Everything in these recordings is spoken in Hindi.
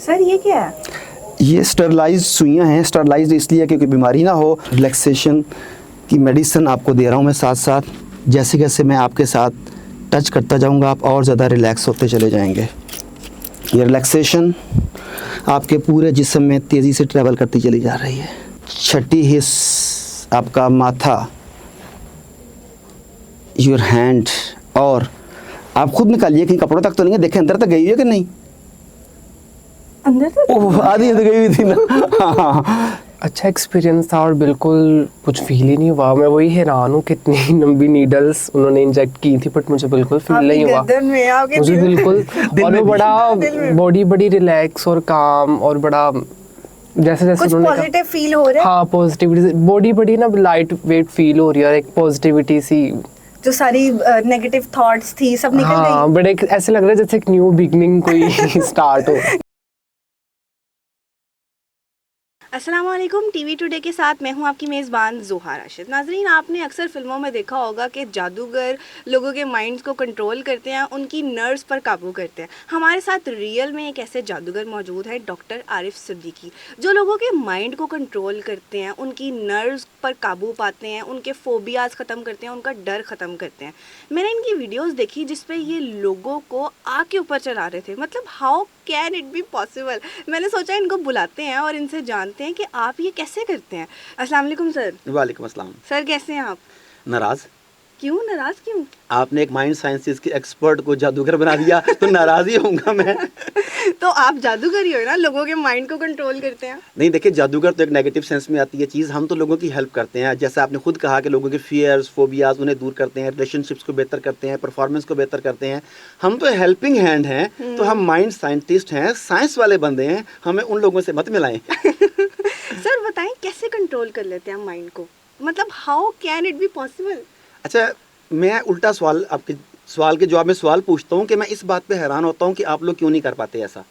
सर ये क्या है? ये स्टरलाइज सुइयाँ हैं। स्टरलाइज इसलिए क्योंकि बीमारी ना हो। रिलैक्सेशन की मेडिसिन आपको दे रहा हूँ मैं साथ साथ। जैसे जैसे मैं आपके साथ टच करता जाऊँगा आप और ज़्यादा रिलैक्स होते चले जाएंगे। ये रिलैक्सेशन आपके पूरे जिस्म में तेज़ी से ट्रैवल करती चली जा रही है। छठी हिस्स आपका माथा, योर हैंड, और आप खुद निकालिए कहीं कपड़ों तक तो नहीं है, देखें अंदर तक गई हुई है कि नहीं। अंदर तक? ओह आधी तो गई हुई थी ना। हाँ। अच्छा एक्सपीरियंस था और बिल्कुल कुछ फील ही नहीं हुआ। मैं वही हैरान हूँ कितनी लंबी नीडल्स उन्होंने इंजेक्ट की थी, बट मुझे बिल्कुल फील नहीं हुआ मुझे बिल्कुल। और वो बड़ा बॉडी बड़ी रिलैक्स और काम और बड़ा जैसे जैसे कुछ उन्होंने पॉजिटिव फील हो रहा है। हाँ पॉजिटिविटी, बॉडी बड़ी ना लाइट वेट फील हो रही है और एक पॉजिटिविटी सी, जो सारी नेगेटिव थॉट्स थी सब निकल गई। हाँ बट एक ऐसे लग रहा है जैसे एक न्यू बिगनिंग कोई स्टार्ट हो। अस्सलाम वालेकुम, टीवी टुडे के साथ मैं हूं आपकी मेज़बान ज़ोहा राशिद। नाज़रीन, आपने अक्सर फिल्मों में देखा होगा कि जादूगर लोगों के माइंड्स को कंट्रोल करते हैं, उनकी नर्व्स पर काबू करते हैं। हमारे साथ रियल में एक ऐसे जादूगर मौजूद है, डॉक्टर आरिफ सिद्दीकी, जो लोगों के माइंड को कंट्रोल करते हैं, उनकी नर्व्स पर काबू पाते हैं, उनके फोबियाज ख़त्म करते हैं, उनका डर ख़त्म करते हैं। मैंने इनकी वीडियोज़ देखी जिसपे ये लोगों को आग के ऊपर चला रहे थे। मतलब how can it be possible. मैंने सोचा इनको बुलाते हैं और इनसे जानते हैं कि आप ये कैसे करते हैं। अस्सलाम वालेकुम सर। वालेकुम अस्सलाम। सर कैसे हैं आप? नाराज? क्यों नाराज क्यों? आपने एक माइंड साइंसेस के एक्सपर्ट को जादूगर बना दिया तो नाराज ही होऊंगा मैं। तो आप जादूगर ही हो ना, लोगों के माइंड को कंट्रोल करते हैं। नहीं देखिए, जादूगर तो एक नेगेटिव सेंस में आती है चीज़। हम तो लोगों की हेल्प करते हैं, जैसे आपने खुद कहा कि लोगों के फियर्स फोबियाज उन्हें दूर करते हैं, रिलेशनशिप्स को बेहतर करते हैं, परफॉर्मेंस को बेहतर करते हैं। हम तो हेल्पिंग हैंड हैं, तो हम माइंड साइंटिस्ट हैं, साइंस वाले बंदे हैं, हमें उन लोगों से मत मिलाएं। सर बताएं कैसे कंट्रोल कर लेते हैं हम माइंड को, मतलब how can it be possible? अच्छा, मैं उल्टा सवाल, आपके सवाल के जवाब में सवाल पूछता हूँ कि मैं इस बात पे हैरान होता हूँ कि आप लोग क्यों नहीं कर पाते ऐसा।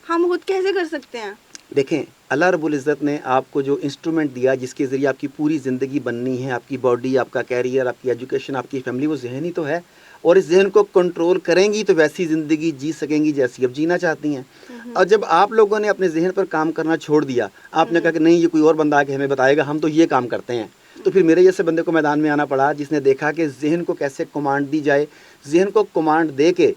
हम खुद कैसे कर सकते हैं? देखें, अल्लाह रब्बुल इज़्ज़त ने आपको जो इंस्ट्रूमेंट दिया जिसके ज़रिए आपकी पूरी ज़िंदगी बननी है, आपकी बॉडी, आपका कैरियर, आपकी एजुकेशन, आपकी फैमिली, वो जहन ही तो है। और इस जहन को कंट्रोल करेंगी तो वैसी ज़िंदगी जी सकेंगी जैसी अब जीना चाहती हैं। और जब आप लोगों ने अपने जहन पर काम करना छोड़ दिया, आपने कहा कि नहीं ये कोई और बंदा आके हमें बताएगा, हम तो ये काम करते हैं, तो फिर मेरे जैसे बंदे को मैदान में आना पड़ा जिसने देखा कि जहन को कैसे कमांड दी जाए, जहन को कमांड दे के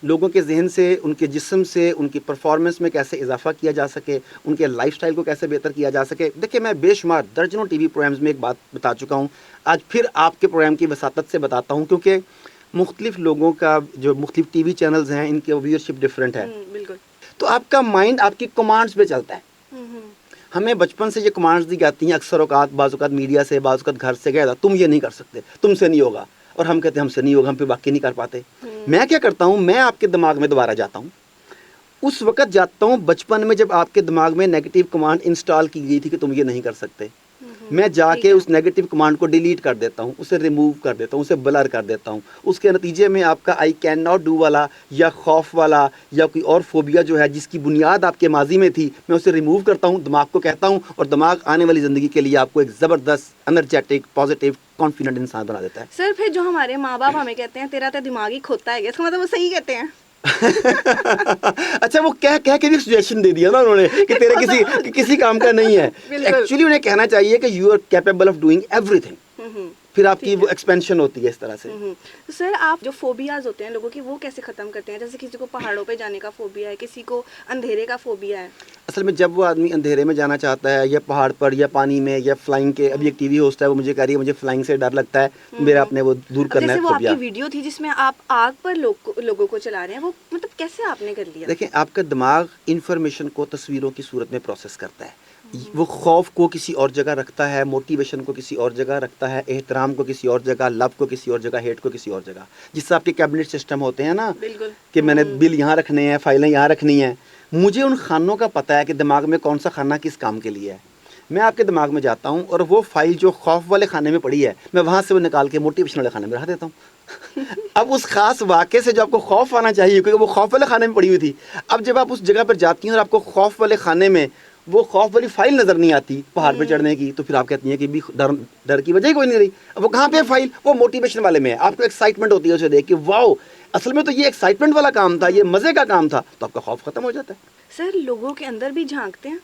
लोगों के जहन से, उनके जिस्म से, उनकी परफॉर्मेंस में कैसे इजाफा किया जा सके, उनके लाइफस्टाइल को कैसे बेहतर किया जा सके। देखिए, मैं बेशुमार दर्जनों टीवी प्रोग्राम्स में एक बात बता चुका हूँ, आज फिर आपके प्रोग्राम की वसातत से बताता हूँ, क्योंकि मुख्तलिफ लोगों का जो मुख्तलिफ टीवी चैनल्स हैं इनके व्यूअरशिप डिफरेंट है। बिल्कुल। तो आपका माइंड आपकी कमांड्स पे चलता है। हमें बचपन से ये कमांड्स दी जाती हैं, अक्सर औकात बाज़ औकात मीडिया से, बाज़ औकात घर से गया था, तुम ये नहीं कर सकते, तुमसे नहीं होगा, और हम कहते हैं हमसे नहीं होगा, हम फिर वाकई नहीं कर पाते। मैं क्या करता हूँ, मैं आपके दिमाग में दोबारा जाता हूँ, उस वक्त जाता हूँ बचपन में जब आपके दिमाग में नेगेटिव कमांड इंस्टॉल की गई थी कि तुम ये नहीं कर सकते। मैं जाके उस नेगेटिव कमांड को डिलीट कर देता हूँ, उसे रिमूव कर देता हूँ, उसे ब्लर कर देता हूँ। उसके नतीजे में आपका आई कैन नॉट डू वाला या खौफ वाला या कोई और फोबिया जो है जिसकी बुनियाद आपके माजी में थी, मैं उसे रिमूव करता हूँ, दिमाग को कहता हूँ, और दिमाग आने वाली ज़िंदगी के लिए आपको एक ज़बरदस्त एनर्जेटिक पॉजिटिव कॉन्फिडेंट इंसान बना देता है। सर फिर जो हमारे माँ बाप हमें कहते हैं तेरा तो दिमाग ही खोता है, इसका मतलब वो सही कहते हैं? अच्छा, वो कह के भी सजेशन दे दिया ना उन्होंने कि तेरे किसी काम का नहीं है। एक्चुअली उन्हें कहना चाहिए कि you are capable of doing everything, फिर आपकी वो एक्सपेंशन होती है इस तरह से। तो सर आप जो फोबियाज होते हैं लोगों की, वो कैसे ख़त्म करते हैं? जैसे किसी को पहाड़ों पे जाने का फोबिया है, किसी को अंधेरे का फोबिया है। असल में जब वो आदमी अंधेरे में जाना चाहता है, या पहाड़ पर, या पानी में, या फ्लाइंग के, अभी एक टीवी होस्ट है वो मुझे कह रही है मुझे फ्लाइंग से डर लगता है, मेरा अपने वो दूर करना है जैसे वो फोबिया। आपकी वीडियो थी जिसमें आप आग पर लोगों को चला रहे हैं, वो मतलब कैसे आपने कर लिया? देखें, आपका दिमाग इंफॉर्मेशन को तस्वीरों की सूरत में प्रोसेस करता है। वो खौफ को किसी और जगह रखता है, मोटिवेशन को किसी और जगह रखता है, एहतराम को किसी और जगह, लव को किसी और जगह, हेट को किसी और जगह। जिससे आपके कैबिनेट सिस्टम होते हैं ना, कि मैंने बिल यहाँ रखने हैं, फाइलें यहाँ रखनी हैं, मुझे उन खानों का पता है कि दिमाग में कौन सा खाना किस काम के लिए है। मैं आपके दिमाग में जाता हूँ और वो फाइल जो खौफ वाले खाने में पड़ी है, मैं वहाँ से वो निकाल के मोटिवेशन वाले खाने में रख देता हूँ। अब उस खास वाक़े से जो आपको खौफ आना चाहिए, क्योंकि वो खौफ वाले खाने में पड़ी हुई थी, अब जब आप उस जगह पर जाती हैं और आपको खौफ वाले खाने में वो खौफ वाली फाइल नजर नहीं आती पहाड़ पे चढ़ने की, तो फिर आप कहती हैं कि भी डर की वजह ही कोई नहीं रही। अब वो कहाँ पे है फाइल? वो मोटिवेशन वाले में है, आपको एक्साइटमेंट होती है उसे देख के, वाओ असल में तो ये एक्साइटमेंट वाला काम था, ये मजे का काम था, तो आपका खौफ खत्म हो जाता है। सर लोगों के अंदर भी झांकते हैं?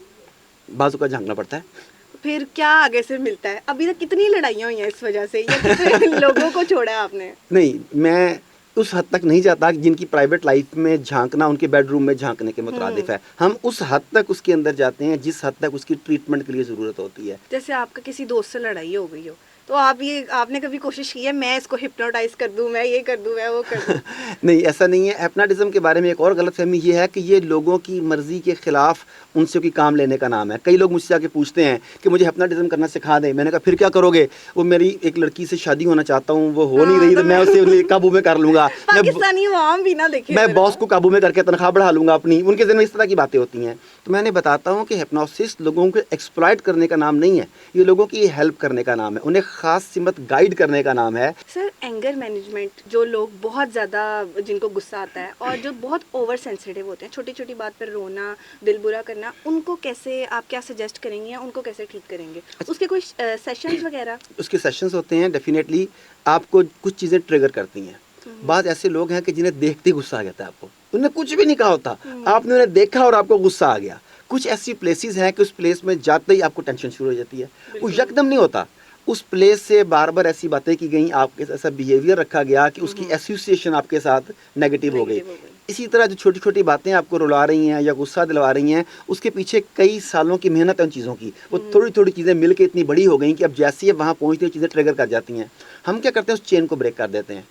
बाजू का झांकना पड़ता है। फिर क्या आगे से मिलता है? अभी तक कितनी लड़ाइयाँ हुई हैं इस वजह से, या कितने लोगों को छोड़ा है आपने? नहीं, मैं उस हद तक नहीं जाता कि जिनकी प्राइवेट लाइफ में झांकना उनके बेडरूम में झांकने के मुतरादिफ है। हम उस हद तक उसके अंदर जाते हैं जिस हद तक उसकी ट्रीटमेंट के लिए ज़रूरत होती है। जैसे आपका किसी दोस्त से लड़ाई हो गई हो, तो आपने कभी कोशिश की है मैं इसको हिप्नोटाइज कर दूं, मैं ये कर दूं, मैं वो कर दूं? नहीं, ऐसा नहीं है। हिप्नोटिज्म के बारे में एक और गलतफहमी ये है कि ये लोगों की मर्जी के खिलाफ उनसे कोई काम लेने का नाम है। कई लोग मुझसे आके पूछते हैं कि मुझे हिप्नोटिज्म करना सिखा दें। मैंने कहा फिर क्या करोगे? वो मेरी एक लड़की से शादी होना चाहता हूँ, वो हो नहीं रही, तो मैं उसे काबू में कर लूंगा। पाकिस्तानी आवाम भी ना देखे, मैं बॉस को काबू में करके तनख्वाह बढ़ा लूंगा अपनी। उनके ज़हन में इस तरह की बातें होती हैं। तो मैंने बताता हूँ कि हिप्नोसिस लोगों को एक्सप्लॉइट करने का नाम नहीं है, ये लोगों की हेल्प करने का नाम है, उन्हें खास सिमत गाइड करने का नाम है। सर एंगर मैनेजमेंट, जो लोग बहुत ज़्यादा जिनको गुस्सा आता है और जो बहुत ओवर सेंसिटिव होते हैं, छोटी छोटी बात पर रोना, दिल बुरा करना, उनको कैसे आप क्या सजेस्ट करेंगे या उनको कैसे ठीक करेंगे? उसके कोई सेशंस वगैरह? उसके सेशंस होते हैं, डेफिनेटली आपको कुछ चीज़ें ट्रिगर करती हैं। बाद ऐसे लोग हैं कि जिन्हें देखते ही गुस्सा आ जाता है आपको, उन्हें कुछ भी नहीं कहा होता, आपने उन्हें देखा और आपको गुस्सा आ गया। कुछ ऐसी प्लेसेस हैं कि उस प्लेस में जाते ही आपको टेंशन शुरू हो जाती है। वो यकदम नहीं होता, उस प्लेस से बार बार ऐसी बातें की गई, आपके ऐसा बिहेवियर रखा गया कि उसकी एसोसिएशन आपके साथ नेगेटिव हो गई। इसी तरह जो छोटी छोटी बातें आपको रुला रही हैं या गुस्सा दिलवा रही हैं, उसके पीछे कई सालों की मेहनत है उन चीज़ों की। वो थोड़ी थोड़ी चीज़ें मिल के इतनी बड़ी हो गई कि अब जैसे ही वहाँ पहुँचती चीज़ें ट्रिगर कर जाती हैं। हम क्या करते हैं, उस चेन को ब्रेक कर देते हैं।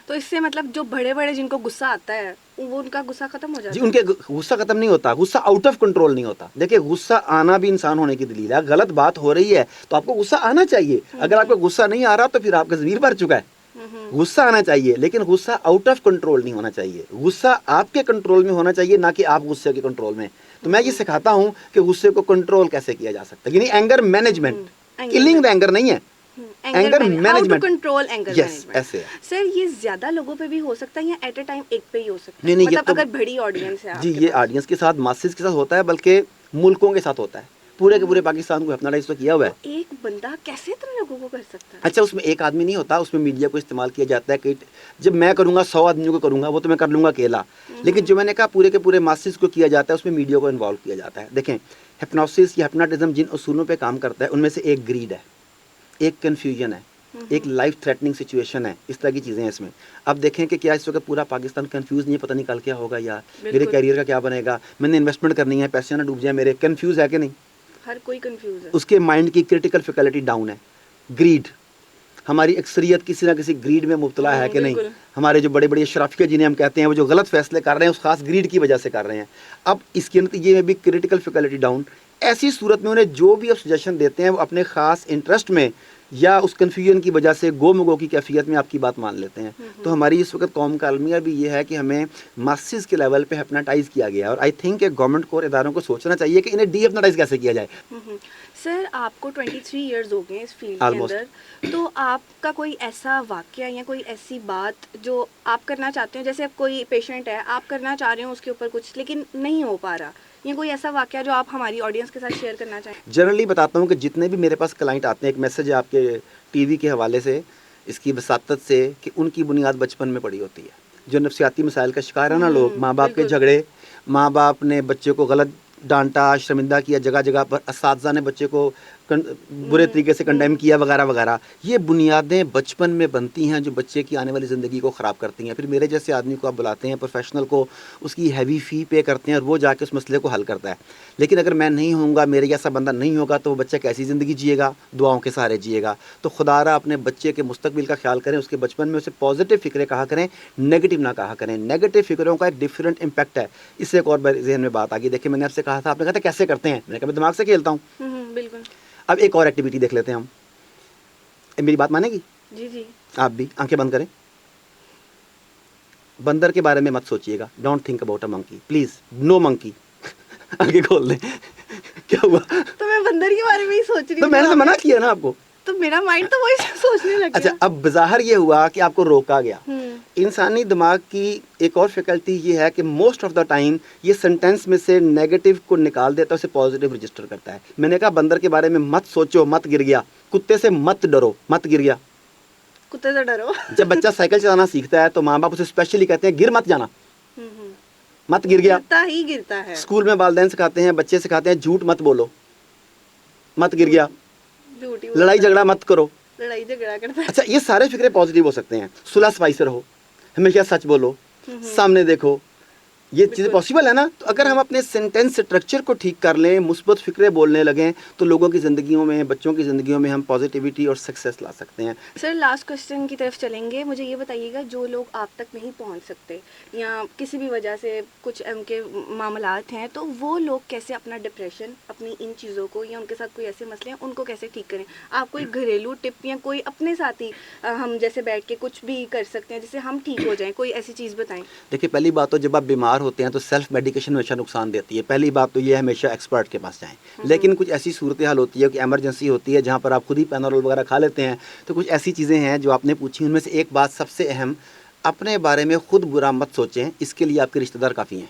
तो इससे मतलब जो बड़े बड़े जिनको गुस्सा आता है वो उनका गुस्सा खत्म हो जाता है? जी, उनके गुस्सा खत्म नहीं होता, गुस्सा आउट ऑफ कंट्रोल नहीं होता। देखिए, गुस्सा आना भी इंसान होने की दलील है। गलत बात हो रही है तो आपको गुस्सा आना चाहिए। अगर आपको गुस्सा नहीं आ रहा तो फिर आपका ज़मीर भर चुका है। गुस्सा आना चाहिए, लेकिन गुस्सा आउट ऑफ कंट्रोल नहीं होना चाहिए। गुस्सा आपके कंट्रोल में होना चाहिए, ना कि आप गुस्से के कंट्रोल में। तो मैं ये सिखाता हूँ कि गुस्से को कंट्रोल कैसे किया जा सकता है, यानी anger management. Killing the anger नहीं है, anger management, control anger management. ऐसे है। सर ये ज्यादा लोगों पे भी हो सकता है या एट अ टाइम एक पे ही हो सकता है? नहीं, मतलब तो, अगर बड़ी ऑडियंस है जी, ये ऑडियंस के साथ, मासेस के साथ होता है, बल्कि मुल्कों के साथ होता है। पूरे के पूरे पाकिस्तान को हिप्नोटाइज तो किया हुआ है। तो एक बंदा कैसे इतने लोगों को कर सकता है? अच्छा, उसमें एक आदमी नहीं होता, उसमें मीडिया को इस्तेमाल किया जाता है कि जब मैं करूँगा 100 आदमियों को करूँगा, वो तो मैं कर लूँगा अकेला। लेकिन जो मैंने कहा पूरे के पूरे मासेस को किया जाता है, उसमें मीडिया को इन्वॉल्व किया जाता है। देखें, हिप्नोसिस या हिप्नोटिज्म जिन उसूलों पे काम करता है, उनमें से एक ग्रीड है, एक कन्फ्यूजन है, एक लाइफ थ्रेटनिंग सिचुएशन है। इस तरह की चीज़ें हैं इसमें। अब देखें कि क्या इस वक्त पूरा पाकिस्तान कंफ्यूज नहीं है, पता नहीं कल क्या होगा यार, मेरे कैरियर का क्या बनेगा, मैंने इन्वेस्टमेंट करनी है, पैसे ना डूब जाए मेरे। कंफ्यूज है कि नहीं? हर कोई कंफ्यूज है। उसके माइंड की क्रिटिकल फैकल्टी डाउन है। ग्रीड, हमारी अक्सरियत किसी ना किसी ग्रीड में मुब्तला है कि नहीं? हमारे जो बड़े बड़े अशराफिया जिन्हें हम कहते हैं, वो जो गलत फैसले कर रहे हैं उस खास ग्रीड की वजह से कर रहे हैं। अब इसके नतीजे में भी क्रिटिकल फैकल्टी डाउन। ऐसी सूरत में उन्हें जो भी आप सजेशन देते हैं वो अपने ख़ास इंटरेस्ट में या उस कन्फ्यूजन की वजह से गोमगो की कैफियत में आपकी बात मान लेते हैं। तो हमारी इस वक्त कौम का अलमिया भी ये है कि हमें मासेस के लेवल पे हिप्नोटाइज किया गया है, और आई थिंक गवर्नमेंट को और इदारों को सोचना चाहिए कि इन्हें डी हिप्नोटाइज कैसे किया जाए। सर आपको 23 इयर्स हो गए इस फील्ड के अंदर, तो आपका कोई ऐसा वाकया या कोई ऐसी बात जो आप करना चाहते हो, जैसे कोई पेशेंट है, आप करना चाह रहे हो उसके ऊपर कुछ, लेकिन नहीं हो पा रहा, या कोई ऐसा वाकया जो आप हमारी ऑडियंस के साथ शेयर करना चाहें? जनरली बताता हूँ कि जितने भी मेरे पास क्लाइंट आते हैं, एक मैसेज है आपके टीवी के हवाले से, इसकी वसातत से, कि उनकी बुनियाद बचपन में पड़ी होती है। जो नफ्सियाती मसाइल का शिकार है ना लोग, माँ बाप के झगड़े, माँ बाप ने बच्चे को गलत डांटा, शर्मिंदा किया, जगह जगह पर असातिज़ा ने बच्चे को बुरे तरीके से कंडेम किया वगैरह वगैरह। ये बुनियादें बचपन में बनती हैं जो बच्चे की आने वाली ज़िंदगी को ख़राब करती हैं। फिर मेरे जैसे आदमी को आप बुलाते हैं, प्रोफेशनल को, उसकी हैवी फ़ी पे करते हैं और वो जाके उस मसले को हल करता है। लेकिन अगर मैं नहीं होऊंगा, मेरे जैसा बंदा नहीं होगा, तो वो बच्चा कैसी ज़िंदगी जिएगा? दुआओं के सहारे जिएगा। तो खुदारा अपने बच्चे के मुस्तकबिल का ख्याल करें, उसके बचपन में उसे पॉजिटिव फ़िक्रें कहा करें, नेगेटिव ना कहा करें। नेगेटिव फ़िक्रों का एक डिफरेंट इम्पैक्ट है। इससे एक और जहन में बात आ गई। देखिए, मैंने आपसे कहा था, आपने कहा था कैसे करते हैं, मैंने कहा मैं दिमाग से खेलता हूँ। बिल्कुल। अब एक और एक्टिविटी देख लेते हैं हम। मेरी बात मानेगी? जी जी। आप भी आंखें बंद करें। बंदर के बारे में मत सोचिएगा, don't think about a monkey, please, no monkey. आंखें खोल दें। क्या हुआ? तो मैं बंदर के बारे में ही सोच रही हूँ। तो मैंने तो मना किया ना आपको। तो मेरा माइंड तो वही सोचने लग गया। अच्छा, अब बाहर ये हुआ कि आपको रोका गया इंसानी दिमाग की एक और फैकल्टी ये है कि मोस्ट ऑफ द टाइम ये सेंटेंस में से नेगेटिव को निकाल देता है, उसे पॉजिटिव रजिस्टर करता है। मैंने कहा बंदर के बारे में मत सोचो, मत गिर गया। कुत्ते से मत डरो, मत गिर गया। कुत्ते से डरो। जब बच्चा साइकिल चलाना सीखता है तो माँ बाप उसे स्पेशली कहते हैं गिर मत जाना, मत गिर गया। गिरता ही गिरता है। स्कूल में वालिदैन सिखाते हैं, बच्चे सिखाते हैं झूठ मत बोलो, मत गिर गया। झूठी लड़ाई झगड़ा मत करो। लड़ाई झगड़ा करता है। अच्छा, ये सारे फिक्रे पॉजिटिव हो सकते हैं। सुलह सफाई से रहो, हमेशा सच बोलो, सामने देखो, ये चीज़ें पॉसिबल है ना। तो अगर हम अपने सेंटेंस स्ट्रक्चर को ठीक कर लें, मुस्बत फिक्रे बोलने लगें, तो लोगों की ज़िंदगियों में, बच्चों की ज़िंदगियों में हम पॉजिटिविटी और सक्सेस ला सकते हैं। सर लास्ट क्वेश्चन की तरफ चलेंगे। मुझे ये बताइएगा, जो लोग आप तक नहीं पहुंच सकते या किसी भी वजह से कुछ उनके मामलात हैं, तो वो लोग कैसे अपना डिप्रेशन, अपनी इन चीज़ों को, या उनके साथ कोई ऐसे मसले हैं उनको कैसे ठीक करें? आप कोई घरेलू टिप या कोई अपने साथ ही हम जैसे बैठ के कुछ भी कर सकते हैं जिससे हम ठीक हो जाएं, कोई ऐसी चीज़ बताएं। देखिए, पहली बात तो जब आप बीमार होते हैं तो सेल्फ मेडिकेशन हमेशा नुकसान देती है। पहली बात तो ये है, हमेशा एक्सपर्ट के पास जाएं। लेकिन कुछ ऐसी सूरत हाल होती है कि इमरजेंसी होती है जहाँ पर आप खुद ही पैनारोल वगैरह खा लेते हैं। तो कुछ ऐसी चीज़ें हैं जो आपने पूछी, उनमें से एक बात सबसे अहम, अपने बारे में खुद बुरा मत सोचें। इसके लिए आपके रिश्तेदार काफ़ी हैं।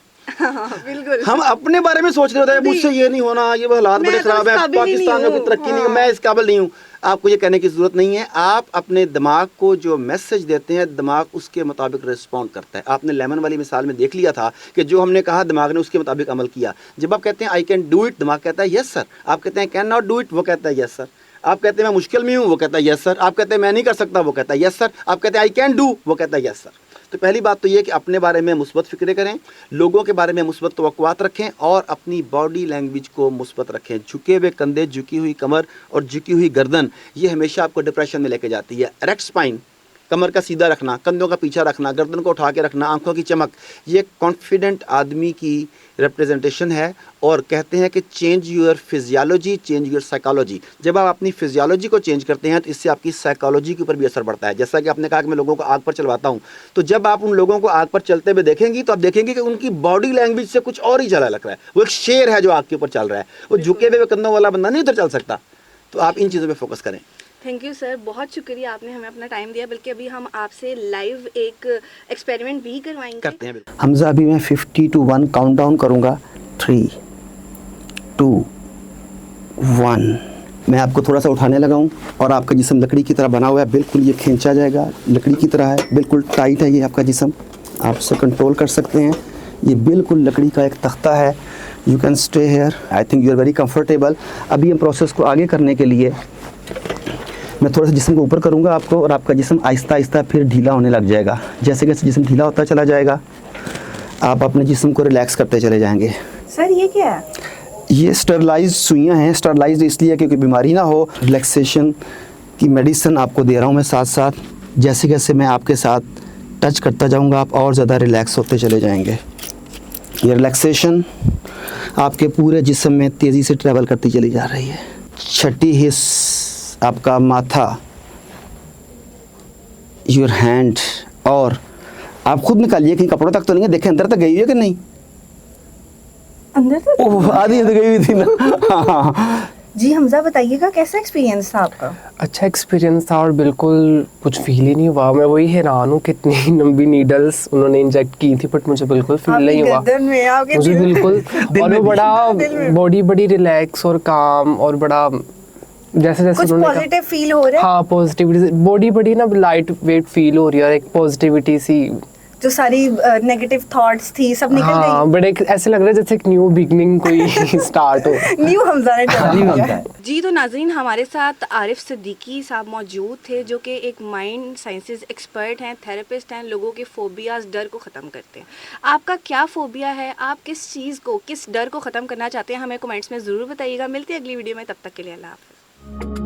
बिल्कुल। हम अपने बारे में सोच रहे होते हैं, मुझसे ये नहीं होना, ये हालात बड़े खराब है, पाकिस्तान में कोई तरक्की नहीं है, मैं इस काबिल नहीं हूँ। आपको ये कहने की ज़रूरत नहीं है। आप अपने दिमाग को जो मैसेज देते हैं, दिमाग उसके मुताबिक रिस्पॉन्ड करता है। आपने लेमन वाली मिसाल में देख लिया था कि जो हमने कहा दिमाग ने उसके मुताबिक अमल किया। जब आप कहते हैं आई कैन डू इट, दिमाग कहता है यस सर। आप कहते हैं कैन नॉट डू इट, वो कहता है यस सर। आप कहते हैं मैं मुश्किल में हूँ, वो कहता है यस सर। आप कहते हैं मैं नहीं कर सकता, वो कहता है यस सर। आप कहते हैं आई कैन डू, वो कहता है यस सर। तो पहली बात तो ये कि अपने बारे में मुस्बत फिक्रे करें, लोगों के बारे में मुस्बत तवक्कुआत रखें और अपनी बॉडी लैंग्वेज को मुस्बत रखें। झुके हुए कंधे, झुकी हुई कमर और झुकी हुई गर्दन, ये हमेशा आपको डिप्रेशन में लेके जाती है। इरेक्ट स्पाइन, कमर का सीधा रखना, कंधों का पीछा रखना, गर्दन को उठा के रखना, आंखों की चमक, ये कॉन्फिडेंट आदमी की रिप्रेजेंटेशन है। और कहते हैं कि change your physiology, change your psychology. जब आप अपनी फिजियोलॉजी को चेंज करते हैं तो इससे आपकी साइकोलॉजी के ऊपर भी असर पड़ता है। जैसा कि आपने कहा कि मैं लोगों को आग पर चलवाता हूँ, तो जब आप उन लोगों को आग पर चलते हुए देखेंगी तो आप देखेंगे कि उनकी बॉडी लैंग्वेज से कुछ और ही चला लग रहा है। वो एक शेर है जो आग के ऊपर चल रहा है, वो झुके हुए कंधों वाला बंदा नहीं उधर चल सकता। तो आप इन चीज़ों पर फोकस करें। थैंक यू सर, बहुत शुक्रिया, आपने हमें अपना टाइम दिया। बल्कि अभी हम आपसे लाइव एक एक्सपेरिमेंट भी करवाएंगे। करते हैं हमजा। अभी मैं 50 to 1 काउंट डाउन करूँगा। 3, 2, 1। मैं आपको थोड़ा सा उठाने लगा हूँ और आपका जिस्म लकड़ी की तरह बना हुआ है, बिल्कुल ये खींचा जाएगा, लकड़ी की तरह है, बिल्कुल टाइट है ये आपका जिस्म। आप इसे कंट्रोल कर सकते हैं। ये बिल्कुल लकड़ी का एक तख्ता है। You can stay here. I think you are very comfortable. अभी हम प्रोसेस को आगे करने के लिए मैं थोड़ा सा जिस्म को ऊपर करूंगा आपको, और आपका जिस्म आहिस्ता आहिस्ता फिर ढीला होने लग जाएगा। जैसे जैसे जिस्म ढीला होता चला जाएगा, आप अपने जिस्म को रिलैक्स करते चले जाएंगे। सर ये क्या है? ये स्टरलाइज्ड सुइयां हैं। स्टरलाइज्ड इसलिए क्योंकि बीमारी ना हो। रिलैक्सेशन की मेडिसिन आपको दे रहा हूँ मैं साथ साथ। जैसे जैसे मैं आपके साथ टच करता जाऊँगा, आप और ज़्यादा रिलैक्स होते चले जाएंगे। ये रिलैक्सेशन आपके पूरे जिस्म में तेज़ी से ट्रैवल करती चली जा रही है। छठी हिस्स आपका माथा, योर हैंड, और आप खुद निकालिए कहीं कपड़ों तक तो नहीं है, देखें अंदर तक गई हुई है कि नहीं? अंदर तक? ओह, आधी तो गई हुई थी ना। हाँ। जी हमजा, बताइएगा कैसा एक्सपीरियंस था आपका? अच्छा एक्सपीरियंस था और बिल्कुल कुछ फील ही नहीं हुआ। मैं वही हैरान हूँ कितनी लंबी नीडल्स उन्होंने इंजेक्ट की थी, बट मुझे बिल्कुल फील नहीं हुआ। मुझे बिल्कुल, और वो बड़ा बॉडी बड़ी रिलैक्स और काम, और बड़ा जैसे जैसे कुछ पॉजिटिव फील हो रहा है। हाँ, पॉजिटिविटी, बॉडी बड़ी ना लाइट वेट फील हो रही है और एक पॉजिटिविटी सी, जो सारी नेगेटिव थॉट्स थी सब निकल गई। हाँ, बट एक ऐसे लग रहा है जैसे एक न्यू बिगनिंग कोई स्टार्ट हो। न्यू हमजा ने किया। जी तो नाजरीन, हमारे साथ आरिफ सिद्दीकी साहब मौजूद थे, जो कि एक माइंड साइंसेज एक्सपर्ट हैं, थेरेपिस्ट हैं, लोगों के फोबियाज, डर को ख़त्म करते हैं। आपका क्या फोबिया है? आप किस चीज़ को, किस डर को ख़त्म करना चाहते हैं? हमें कमेंट्स में ज़रूर बताइएगा। मिलते हैं अगली वीडियो में, तब तक के लिए अल्लाह हाफ़िज़।